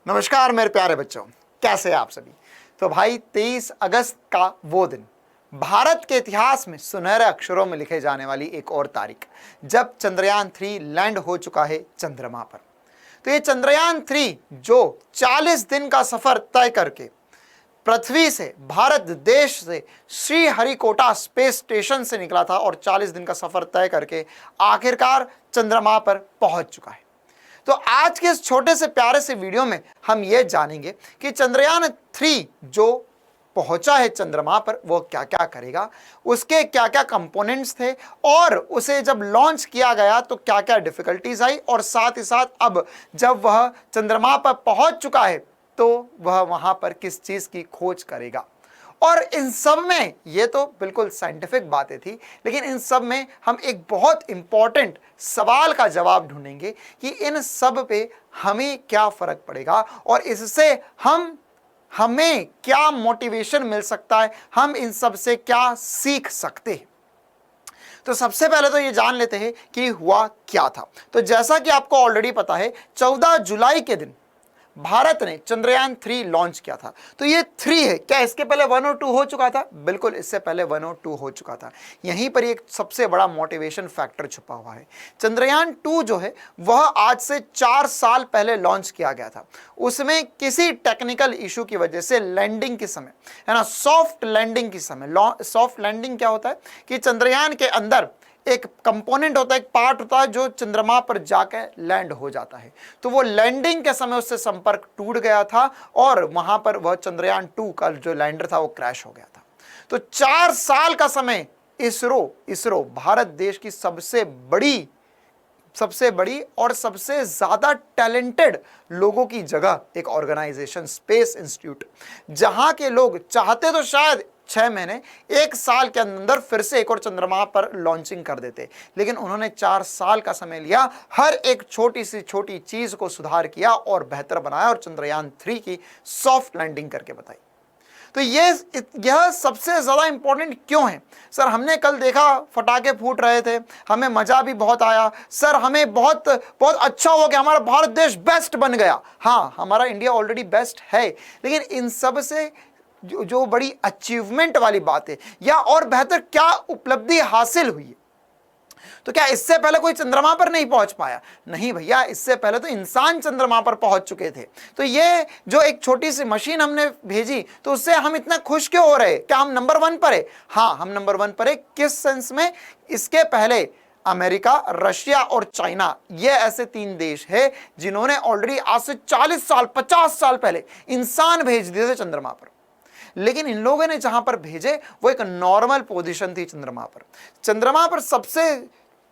नमस्कार मेरे प्यारे बच्चों, कैसे हैं आप सभी। तो भाई 23 अगस्त का वो दिन, भारत के इतिहास में सुनहरे अक्षरों में लिखे जाने वाली एक और तारीख, जब चंद्रयान 3 लैंड हो चुका है चंद्रमा पर। तो ये चंद्रयान 3 जो 40 दिन का सफर तय करके पृथ्वी से, भारत देश से, श्रीहरिकोटा स्पेस स्टेशन से निकला था और 40 दिन का सफर तय करके आखिरकार चंद्रमा पर पहुंच चुका है। तो आज के इस छोटे से प्यारे से वीडियो में हम ये जानेंगे कि चंद्रयान 3 जो पहुंचा है चंद्रमा पर वो क्या क्या करेगा, उसके क्या क्या कंपोनेंट्स थे, और उसे जब लॉन्च किया गया तो क्या क्या डिफिकल्टीज आई, और साथ ही साथ अब जब वह चंद्रमा पर पहुंच चुका है तो वह वहां पर किस चीज की खोज करेगा। और इन सब में, ये तो बिल्कुल साइंटिफिक बातें थी, लेकिन इन सब में हम एक बहुत इंपॉर्टेंट सवाल का जवाब ढूंढेंगे कि इन सब पे हमें क्या फर्क पड़ेगा और इससे हमें क्या मोटिवेशन मिल सकता है, हम इन सब से क्या सीख सकते हैं। तो सबसे पहले तो ये जान लेते हैं कि हुआ क्या था। तो जैसा कि आपको ऑलरेडी पता है, 14 जुलाई के दिन भारत ने चंद्रयान 3 लॉन्च किया था। तो ये 3 है, क्या इसके पहले 1 और 2 हो चुका था? बिल्कुल, इससे पहले 1 और 2 हो चुका था। यहीं पर एक सबसे बड़ा मोटिवेशन फैक्टर छुपा हुआ है। चंद्रयान 2 जो है वह आज से 4 साल पहले लॉन्च किया गया था। उसमें किसी टेक्निकल इशू की वजह से लैंडिंग के समय, है ना, सॉफ्ट लैंडिंग के समय, सॉफ्ट लैंडिंग क्या होता है कि चंद्रयान के अंदर एक कंपोनेंट होता है, एक पार्ट होता है जो चंद्रमा पर जाकर लैंड हो जाता है। तो वो लैंडिंग के समय उससे संपर्क टूट गया था और वहां पर वह चंद्रयान 2 का जो लैंडर था वो क्रैश हो गया था। तो 4 साल का समय इसरो भारत देश की सबसे बड़ी और सबसे ज्यादा टैलेंटेड लोगों की जगह एक ऑर्गेनाइजेशन, स्पेस इंस्टीट्यूट, जहां के लोग चाहते तो शायद 6 महीने, 1 साल के अंदर फिर से एक और चंद्रमा पर लॉन्चिंग कर देते, लेकिन उन्होंने 4 साल का समय लिया, हर एक छोटी सी छोटी चीज को सुधार किया और बेहतर बनाया और चंद्रयान 3 की सॉफ्ट लैंडिंग करके बताई। तो यह सबसे ज्यादा इंपॉर्टेंट क्यों है? सर, हमने कल देखा फटाके फूट रहे थे, हमें मजा भी बहुत आया, सर हमें बहुत बहुत अच्छा हुआ कि हमारा भारत देश बेस्ट बन गया। हाँ, हमारा इंडिया ऑलरेडी बेस्ट है, लेकिन इन सब से जो बड़ी अचीवमेंट वाली बात है या और बेहतर क्या उपलब्धि हासिल हुई है, तो क्या इससे पहले कोई चंद्रमा पर नहीं पहुंच पाया? नहीं भैया, इससे पहले तो इंसान चंद्रमा पर पहुंच चुके थे। तो ये जो एक छोटी सी मशीन हमने भेजी, तो उससे हम इतना खुश क्यों हो रहे? क्या हम नंबर 1 पर है? हाँ, हम नंबर 1 पर है। किस सेंस में? इसके पहले अमेरिका, रशिया और चाइना, ये ऐसे 3 देश हैं जिन्होंने ऑलरेडी आज से 40 साल, 50 साल पहले इंसान भेज दिए थे चंद्रमा पर। लेकिन इन लोगों ने जहां पर भेजे वो एक नॉर्मल पोजीशन थी चंद्रमा पर। चंद्रमा पर सबसे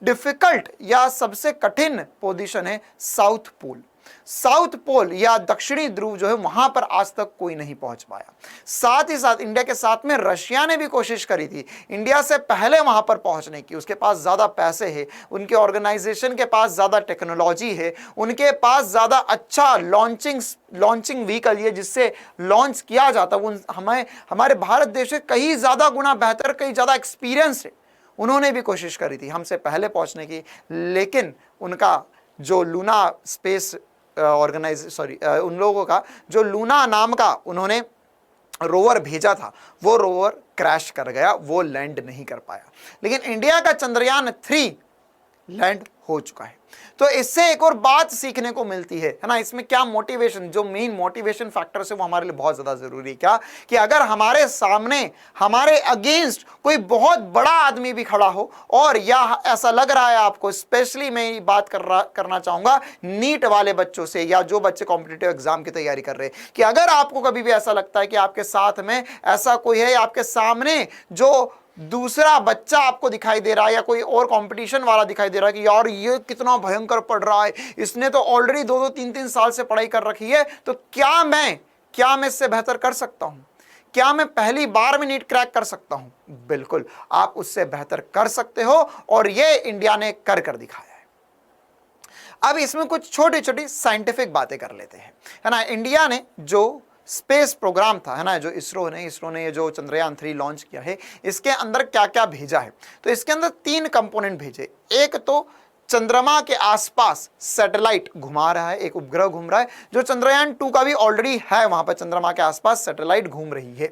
डिफिकल्ट या सबसे कठिन पोजीशन है साउथ पोल। साउथ पोल या दक्षिणी ध्रुव जो है, वहां पर आज तक कोई नहीं पहुंच पाया। साथ ही साथ इंडिया के साथ में रशिया ने भी कोशिश करी थी इंडिया से पहले वहां पर पहुंचने की। उसके पास ज्यादा पैसे है, उनके ऑर्गेनाइजेशन के पास ज्यादा टेक्नोलॉजी है, उनके पास ज्यादा अच्छा लॉन्चिंग व्हीकल है जिससे लॉन्च किया जाता। हमारे भारत देश से कहीं ज्यादा गुना बेहतर, कहीं ज्यादा एक्सपीरियंस है। उन्होंने भी कोशिश करी थी हमसे पहले पहुंचने की, लेकिन उनका जो लूना स्पेस उन लोगों का जो लूना नाम का उन्होंने रोवर भेजा था, वो रोवर क्रैश कर गया, वो लैंड नहीं कर पाया। लेकिन इंडिया का चंद्रयान 3 लैंड हो चुका है। तो इससे एक और बात सीखने को मिलती है ना, इसमें क्या मोटिवेशन, जो मेन मोटिवेशन फैक्टर्स है वो हमारे लिए बहुत ज्यादा जरूरी है। क्या कि अगर हमारे सामने, हमारे अगेंस्ट कोई बहुत बड़ा आदमी भी खड़ा हो, और या ऐसा लग रहा है आपको, स्पेशली मैं ये बात करना चाहूंगा नीट वाले बच्चों से, या जो बच्चे कॉम्पिटिटिव एग्जाम की तैयारी कर रहे हैं, कि अगर आपको कभी भी ऐसा लगता है कि आपके साथ में ऐसा कोई है, आपके सामने जो दूसरा बच्चा आपको दिखाई दे रहा है या कोई और कंपटीशन वाला दिखाई दे रहा है कि यार ये कितना भयंकर पढ़ रहा है, इसने तो ऑलरेडी 2-2, 3-3 साल से पढ़ाई कर रखी है, तो क्या मैं इससे बेहतर कर सकता हूं? क्या मैं पहली बार में नीट क्रैक कर सकता हूं? बिल्कुल, आप उससे बेहतर कर सकते हो, और ये इंडिया ने कर दिखाया है। अब इसमें कुछ छोटी छोटी साइंटिफिक बातें कर लेते हैं, है ना। इंडिया ने जो स्पेस प्रोग्राम था, है ना, जो इसरो ने ये जो चंद्रयान 3 लॉन्च किया है, इसके अंदर क्या क्या भेजा है? तो इसके अंदर 3 कंपोनेंट भेजे। एक तो चंद्रमा के आसपास सैटेलाइट घुमा रहा है, एक उपग्रह घूम रहा है, जो चंद्रयान 2 का भी ऑलरेडी है, वहां पर चंद्रमा के आसपास सैटेलाइट घूम रही है।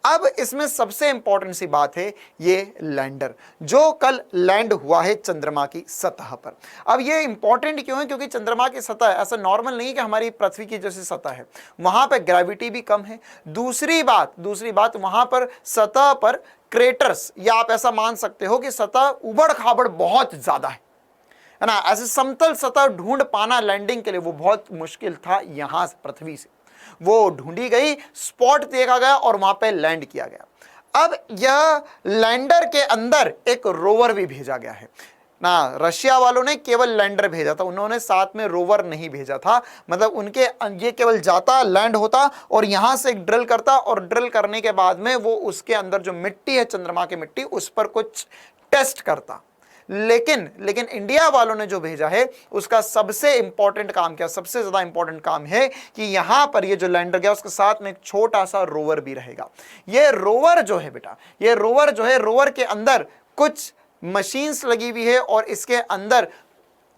अब इसमें सबसे इंपॉर्टेंट सी बात है ये लैंडर जो कल लैंड हुआ है चंद्रमा की सतह पर। अब ये इंपॉर्टेंट क्यों है? क्योंकि चंद्रमा की सतह ऐसा नॉर्मल नहीं कि हमारी पृथ्वी की जैसी सतह है, वहां पर ग्रेविटी भी कम है। दूसरी बात वहां पर सतह पर क्रेटर्स, या आप ऐसा मान सकते हो कि सतह उबड़ खाबड़ बहुत ज्यादा है ना। ऐसे समतल सतह ढूंढ पाना लैंडिंग के लिए वो बहुत मुश्किल था। यहां से पृथ्वी से वो ढूंढी गई, स्पॉट देखा गया और वहां पे लैंड किया गया। अब यह लैंडर के अंदर एक रोवर भी भेजा गया है ना। रशिया वालों ने केवल लैंडर भेजा था, उन्होंने साथ में रोवर नहीं भेजा था। मतलब उनके ये केवल जाता, लैंड होता और यहां से एक ड्रिल करता, और ड्रिल करने के बाद में वो उसके अंदर जो मिट्टी है, चंद्रमा की मिट्टी, उस पर कुछ टेस्ट करता। लेकिन इंडिया वालों ने जो भेजा है उसका सबसे इंपॉर्टेंट काम क्या, सबसे ज्यादा इंपॉर्टेंट काम है कि यहां पर ये जो लैंडर गया उसके साथ में एक छोटा सा रोवर भी रहेगा। ये रोवर जो है बेटा, ये रोवर जो है, रोवर के अंदर कुछ मशीन्स लगी हुई है और इसके अंदर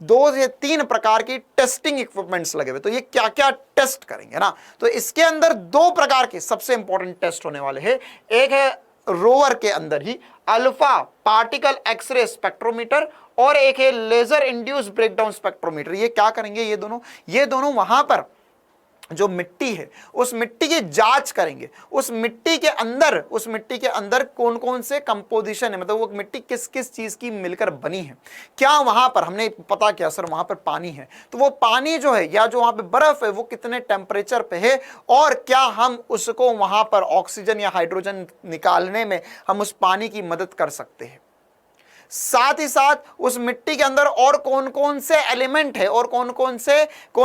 2 से 3 प्रकार की टेस्टिंग इक्विपमेंट्स लगे हुए। तो ये क्या क्या टेस्ट करेंगे ना, तो इसके अंदर 2 प्रकार के सबसे इंपॉर्टेंट टेस्ट होने वाले हैं। एक है रोवर के अंदर ही अल्फा पार्टिकल एक्सरे स्पेक्ट्रोमीटर, और एक है लेजर इंड्यूस ब्रेकडाउन स्पेक्ट्रोमीटर। ये क्या करेंगे? ये दोनों वहां पर जो मिट्टी है उस मिट्टी की जांच करेंगे। उस मिट्टी के अंदर कौन कौन से कंपोजिशन है, मतलब वो मिट्टी किस किस चीज की मिलकर बनी है। क्या वहां पर हमने पता किया सर वहां पर पानी है, तो वो पानी जो है या जो वहां पे बर्फ है वो कितने टेम्परेचर पे है, और क्या हम उसको वहां पर ऑक्सीजन या हाइड्रोजन निकालने में हम उस पानी की मदद कर सकते हैं। साथ ही साथ उस मिट्टी के अंदर और कौन कौन से एलिमेंट है, और कौन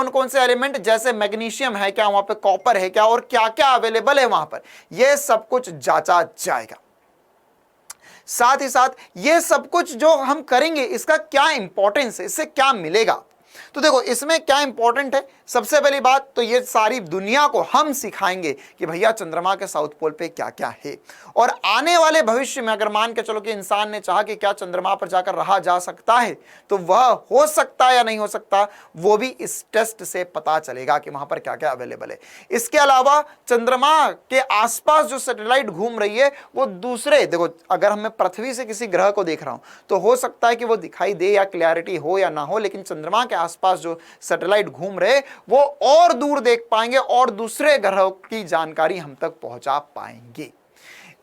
कौन से एलिमेंट जैसे मैग्नीशियम है क्या, वहां पे कॉपर है क्या, और क्या क्या अवेलेबल है वहां पर, यह सब कुछ जांचा जाएगा। साथ ही साथ ये सब कुछ जो हम करेंगे इसका क्या इंपॉर्टेंस है, इससे क्या मिलेगा। तो देखो इसमें क्या इंपॉर्टेंट है, सबसे पहली बात तो ये सारी दुनिया को हम सिखाएंगे कि भैया चंद्रमा के साउथ पोल पे क्या क्या है। और आने वाले भविष्य में अगर मान के चलो कि इंसान ने चाहा कि क्या चंद्रमा पर जाकर रहा जा सकता है, तो वह हो सकता है या नहीं हो सकता, वो भी इस टेस्ट से पता चलेगा कि वहां पर क्या क्या अवेलेबल है। इसके अलावा चंद्रमा के आसपास जो सैटेलाइट घूम रही है वो दूसरे, देखो अगर मैं पृथ्वी से किसी ग्रह को देख रहा हूं तो हो सकता है कि वो दिखाई दे या क्लैरिटी हो या ना हो, लेकिन चंद्रमा के आसपास जो सैटेलाइट घूम रहे वो और दूर देख पाएंगे और दूसरे ग्रहों की जानकारी हम तक पहुंचा पाएंगे।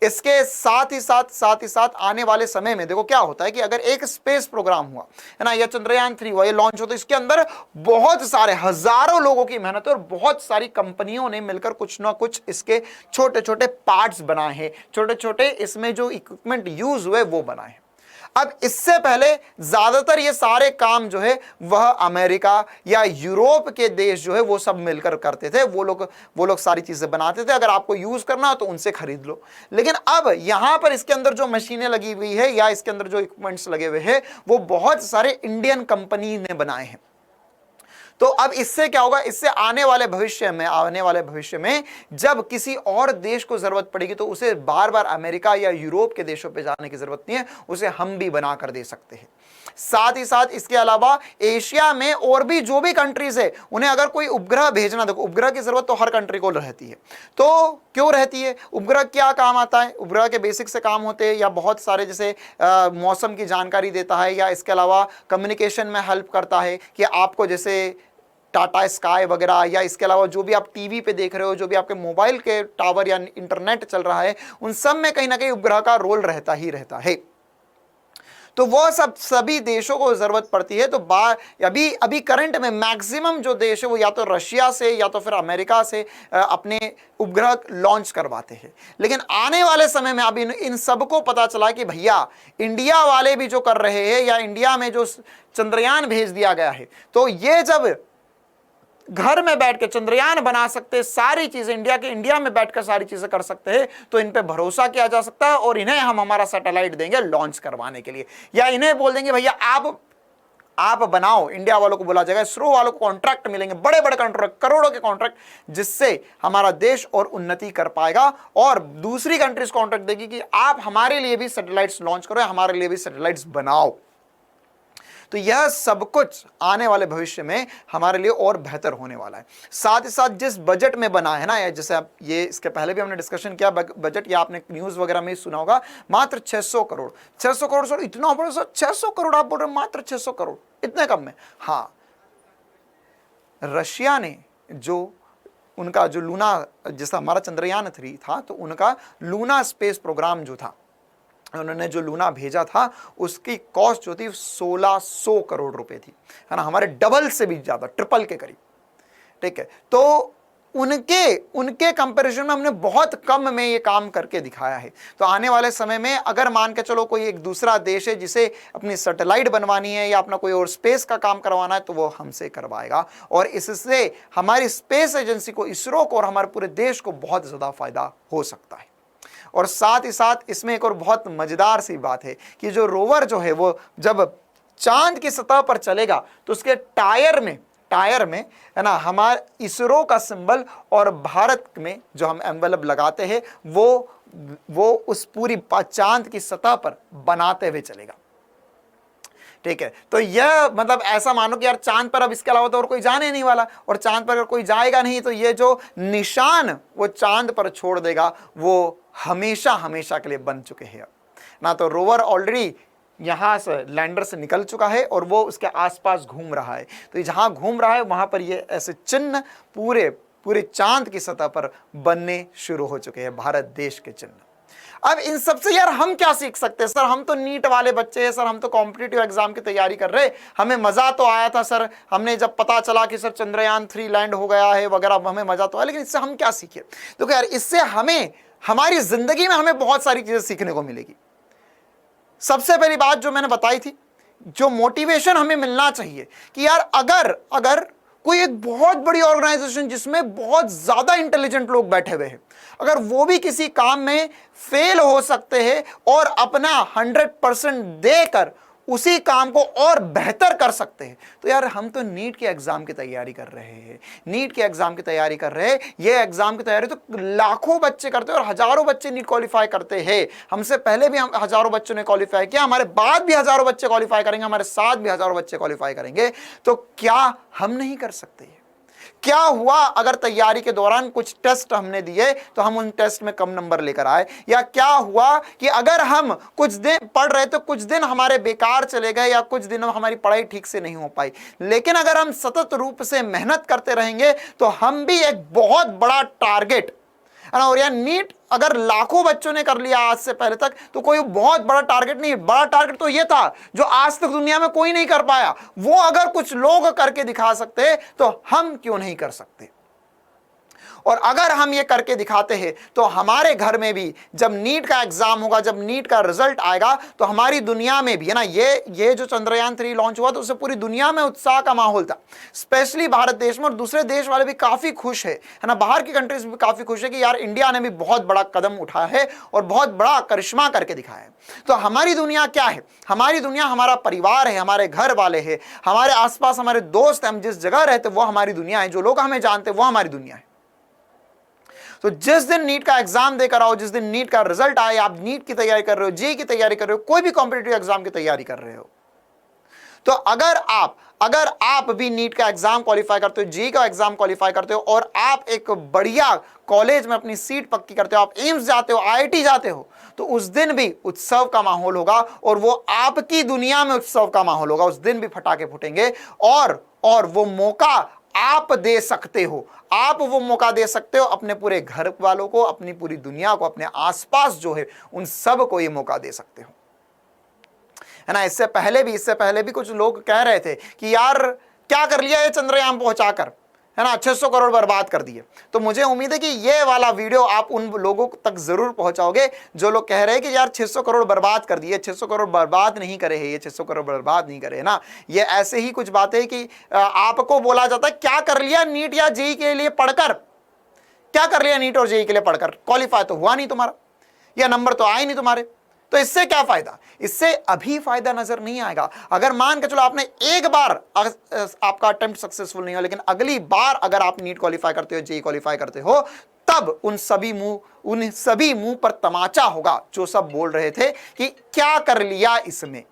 इसके साथ ही साथ आने वाले समय में देखो क्या होता है कि अगर एक स्पेस प्रोग्राम हुआ है ना, या चंद्रयान 3 हुआ, ये लॉन्च होता है, इसके अंदर बहुत सारे हजारों लोगों की मेहनत और बहुत सारी कंपनियों ने मिलकर कुछ ना कुछ इसके छोटे छोटे पार्ट्स बनाए हैं, छोटे छोटे इसमें जो इक्विपमेंट यूज हुए वो बनाए हैं। अब इससे पहले ज्यादातर ये सारे काम जो है वह अमेरिका या यूरोप के देश जो है वो सब मिलकर करते थे, वो लोग सारी चीजें बनाते थे। अगर आपको यूज करना हो तो उनसे खरीद लो। लेकिन अब यहां पर इसके अंदर जो मशीनें लगी हुई है या इसके अंदर जो इक्विपमेंट्स लगे हुए हैं वो बहुत सारे इंडियन कंपनी ने बनाए हैं। तो अब इससे क्या होगा, इससे आने वाले भविष्य में जब किसी और देश को जरूरत पड़ेगी तो उसे बार बार अमेरिका या यूरोप के देशों पे जाने की जरूरत नहीं है, उसे हम भी बना कर दे सकते हैं। साथ ही साथ इसके अलावा एशिया में और भी जो भी कंट्रीज है उन्हें अगर कोई उपग्रह भेजना, देखो उपग्रह की जरूरत तो हर कंट्री को रहती है, तो क्यों रहती है, उपग्रह क्या काम आता है, उपग्रह के बेसिक से काम होते हैं या बहुत सारे जैसे मौसम की जानकारी देता है, या इसके अलावा कम्युनिकेशन में हेल्प करता है कि आपको जैसे टाटा स्काई वगैरह, या इसके अलावा जो भी आप टीवी पे देख रहे हो, जो भी आपके मोबाइल के टावर या इंटरनेट चल रहा है, उन सब में कहीं ना कहीं उपग्रह का रोल रहता ही रहता है। तो वो सभी देशों को जरूरत पड़ती है। तो अभी करंट में मैक्सिमम जो देश है वो या तो रशिया से या तो फिर अमेरिका से अपने उपग्रह लॉन्च करवाते हैं। लेकिन आने वाले समय में अब इन सबको पता चला कि भैया इंडिया वाले भी जो कर रहे हैं, या इंडिया में जो चंद्रयान भेज दिया गया है, तो ये जब घर में बैठ के चंद्रयान बना सकते, सारी चीजें इंडिया में बैठकर सारी चीजें कर सकते हैं, तो इन पे भरोसा किया जा सकता है और इन्हें हम हमारा सैटेलाइट देंगे लॉन्च करवाने के लिए, या इन्हें बोल देंगे भैया आप बनाओ। इंडिया वालों को बोला जाएगा, इसरो वालों को कॉन्ट्रैक्ट मिलेंगे, बड़े बड़े कॉन्ट्रैक्ट, करोड़ों के कॉन्ट्रैक्ट, जिससे हमारा देश और उन्नति कर पाएगा। और दूसरी कंट्रीज कॉन्ट्रैक्ट देगी कि आप हमारे लिए भी सैटेलाइट्स लॉन्च करो, हमारे लिए भी सैटेलाइट्स बनाओ। तो यह सब कुछ आने वाले भविष्य में हमारे लिए और बेहतर होने वाला है। साथ ही साथ जिस बजट में बना है ना, या जैसे आप ये इसके पहले भी हमने डिस्कशन किया बजट, या आपने न्यूज़ वगैरह में सुना होगा, मात्र 600 करोड़, 600 करोड़ सर इतना बड़ा सर, 600 करोड़ आप बोल रहे हैं, मात्र 600 करोड़ इतने कम में। हाँ, रशिया ने जो उनका जो लूना, जैसा हमारा चंद्रयान 3 था, तो उनका लूना स्पेस प्रोग्राम जो था, उन्होंने जो लूना भेजा था, उसकी कॉस्ट जो थी 1600 करोड़ रुपए थी, है ना, हमारे डबल से भी ज्यादा, ट्रिपल के करीब। ठीक है, तो उनके कंपैरिजन में हमने बहुत कम में ये काम करके दिखाया है। तो आने वाले समय में अगर मान के चलो कोई एक दूसरा देश है जिसे अपनी सैटेलाइट बनवानी है या अपना कोई और स्पेस का काम करवाना है, तो वो हमसे करवाएगा, और इससे हमारी स्पेस एजेंसी को, इसरो को और हमारे पूरे देश को बहुत ज्यादा फायदा हो सकता है। और साथ ही साथ इसमें एक और बहुत मजेदार सी बात है कि जो रोवर जो है वो जब चांद की सतह पर चलेगा तो उसके टायर में है ना, हमारे इसरो का सिंबल, और भारत में जो हम एनवेलप लगाते हैं वो उस पूरी चांद की सतह पर बनाते हुए चलेगा। ठीक है, तो यह मतलब ऐसा मानो कि यार चांद पर अब इसके अलावा तो और कोई जाने नहीं वाला, और चांद पर अगर कोई जाएगा नहीं तो ये जो निशान वो चांद पर छोड़ देगा वो हमेशा हमेशा के लिए बन चुके हैं ना। तो रोवर ऑलरेडी यहाँ से लैंडर से निकल चुका है और वो उसके आसपास घूम रहा है। तो ये जहाँ घूम रहा है वहाँ पर ये ऐसे चिन्ह पूरे चांद की सतह पर बनने शुरू हो चुके हैं, भारत देश के चिन्ह। अब इन सबसे यार हम क्या सीख सकते हैं? सर हम तो नीट वाले बच्चे हैं, सर हम तो कॉम्पिटिटिव एग्जाम की तैयारी कर रहे, हमें मजा तो आया था सर, हमने जब पता चला कि सर चंद्रयान 3 लैंड हो गया है वगैरह, हमें मजा तो आया, लेकिन इससे हम क्या सीखे? तो यार इससे हमें हमारी जिंदगी में हमें बहुत सारी चीजें सीखने को मिलेगी। सबसे पहली बात जो मैंने बताई थी, जो मोटिवेशन हमें मिलना चाहिए कि यार अगर कोई एक बहुत बड़ी ऑर्गेनाइजेशन जिसमें बहुत ज्यादा इंटेलिजेंट लोग बैठे हुए हैं, अगर वो भी किसी काम में फेल हो सकते हैं और अपना 100% देकर उसी काम को और बेहतर कर सकते हैं, तो यार हम तो नीट के एग्जाम की तैयारी कर रहे हैं, नीट के एग्जाम की तैयारी कर रहे हैं। ये एग्जाम की तैयारी तो लाखों बच्चे करते हैं और हजारों बच्चे नीट क्वालिफाई करते हैं। हमसे पहले भी हम हजारों बच्चों ने क्वालिफाई किया, हमारे बाद भी हजारों बच्चे क्वालिफाई करेंगे, हमारे साथ भी हजारों बच्चे क्वालिफाई करेंगे। तो क्या हम नहीं कर सकते? क्या हुआ अगर तैयारी के दौरान कुछ टेस्ट हमने दिए तो हम उन टेस्ट में कम नंबर लेकर आए? या क्या हुआ कि अगर हम कुछ दिन पढ़ रहे तो कुछ दिन हमारे बेकार चले गए, या कुछ दिनों हमारी पढ़ाई ठीक से नहीं हो पाई, लेकिन अगर हम सतत रूप से मेहनत करते रहेंगे तो हम भी एक बहुत बड़ा टारगेट, है ना। और यार नीट अगर लाखों बच्चों ने कर लिया आज से पहले तक, तो कोई बहुत बड़ा टारगेट नहीं, बड़ा टारगेट तो ये था जो आज तक दुनिया में कोई नहीं कर पाया। वो अगर कुछ लोग करके दिखा सकते तो हम क्यों नहीं कर सकते? और अगर हम ये करके दिखाते हैं तो हमारे घर में भी जब नीट का एग्जाम होगा, जब नीट का रिजल्ट आएगा, तो हमारी दुनिया में भी, है ना, ये जो चंद्रयान 3 लॉन्च हुआ तो उससे पूरी दुनिया में उत्साह का माहौल था, स्पेशली भारत देश में, और दूसरे देश वाले भी काफी खुश है ना, बाहर की कंट्रीज भी काफी खुश है कि यार इंडिया ने भी बहुत बड़ा कदम उठाया है और बहुत बड़ा करिश्मा करके दिखाया है। तो हमारी दुनिया क्या है? हमारी दुनिया हमारा परिवार है, हमारे घर वाले हैं, हमारे आसपास हमारे दोस्त, हम जिस जगह रहते वो हमारी दुनिया है, जो लोग हमें जानते वो हमारी दुनिया है। तो जिस दिन नीट का एग्जाम देकर आओ, जिस दिन नीट का रिजल्ट आए, आप नीट की तैयारी कर रहे हो, जेईई की तैयारी कर रहे हो, कोई भी कॉम्पिटिटिव एग्जाम की तैयारी कर रहे हो, तो अगर आप भी नीट का एग्जाम क्वालिफाई करते हो, जेईई का एग्जाम क्वालिफाई करते हो, और आप एक बढ़िया कॉलेज में अपनी सीट पक्की करते हो, आप एम्स जाते हो, आईआईटी जाते हो, तो उस दिन भी उत्सव का माहौल होगा, और वो आपकी दुनिया में उत्सव का माहौल होगा। उस दिन भी पटाखे फूटेंगे, और वो मौका आप दे सकते हो, आप वो मौका दे सकते हो अपने पूरे घर वालों को, अपनी पूरी दुनिया को, अपने आसपास जो है उन सब को ये मौका दे सकते हो, है ना। इससे पहले भी कुछ लोग कह रहे थे कि यार क्या कर लिया ये चंद्रयान पहुंचाकर, है ना, 600 करोड़ बर्बाद कर दिए। तो मुझे उम्मीद है कि ये वाला वीडियो आप उन लोगों तक जरूर पहुंचाओगे जो लोग कह रहे हैं कि यार 600 करोड़ बर्बाद कर दिए। 600 करोड़ बर्बाद नहीं करे हैं, ये 600 करोड़ बर्बाद नहीं करे ना। ये ऐसे ही कुछ बातें कि आपको बोला जाता है क्या कर लिया नीट या जेईई के लिए पढ़कर, क्या कर लिया नीट और जेईई के लिए पढ़कर, क्वालिफाई तो हुआ नहीं तुम्हारा, या नंबर तो आए नहीं तुम्हारे, तो इससे क्या फायदा? इससे अभी फायदा नजर नहीं आएगा। अगर मान के चलो आपने एक बार आपका अटेम्प्ट सक्सेसफुल नहीं हो, लेकिन अगली बार अगर आप नीट क्वालिफाई करते हो, जेईई क्वालिफाई करते हो, तब उन सभी मुंह पर तमाचा होगा जो सब बोल रहे थे कि क्या कर लिया इसमें।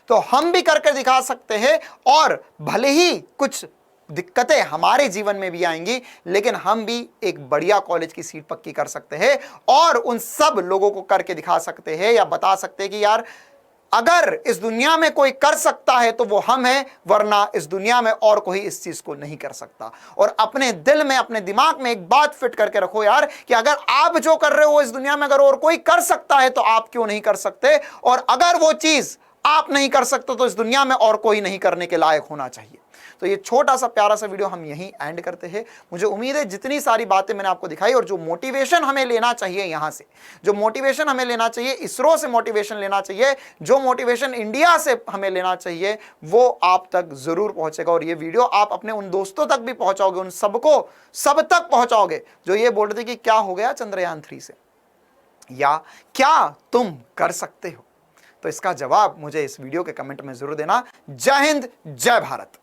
तो हम भी करके दिखा सकते हैं, और भले ही कुछ दिक्कतें हमारे जीवन में भी आएंगी, लेकिन हम भी एक बढ़िया कॉलेज की सीट पक्की कर सकते हैं और उन सब लोगों को करके दिखा सकते हैं या बता सकते हैं कि यार अगर इस दुनिया में कोई कर सकता है तो वो हम हैं, वरना इस दुनिया में और कोई इस चीज को नहीं कर सकता। और अपने दिल में, अपने दिमाग में एक बात फिट करके रखो यार कि अगर आप जो कर रहे हो इस दुनिया में अगर और कोई कर सकता है तो आप क्यों नहीं कर सकते, और अगर वो चीज आप नहीं कर सकते तो इस दुनिया में और कोई नहीं करने के लायक होना चाहिए। तो ये छोटा सा प्यारा सा वीडियो हम यहीं एंड करते हैं। मुझे उम्मीद है जितनी सारी बातें मैंने आपको दिखाई, और जो मोटिवेशन हमें लेना चाहिए यहां से, जो मोटिवेशन हमें लेना चाहिए इसरो से, मोटिवेशन लेना चाहिए, जो मोटिवेशन इंडिया से हमें लेना चाहिए, वो आप तक जरूर पहुंचेगा। और ये वीडियो आप अपने उन दोस्तों तक भी पहुंचाओगे, उन सबको सब तक पहुंचाओगे जो ये बोल रहे थे कि क्या हो गया चंद्रयान 3 से, या क्या तुम कर सकते हो। तो इसका जवाब मुझे इस वीडियो के कमेंट में जरूर देना। जय हिंद, जय भारत।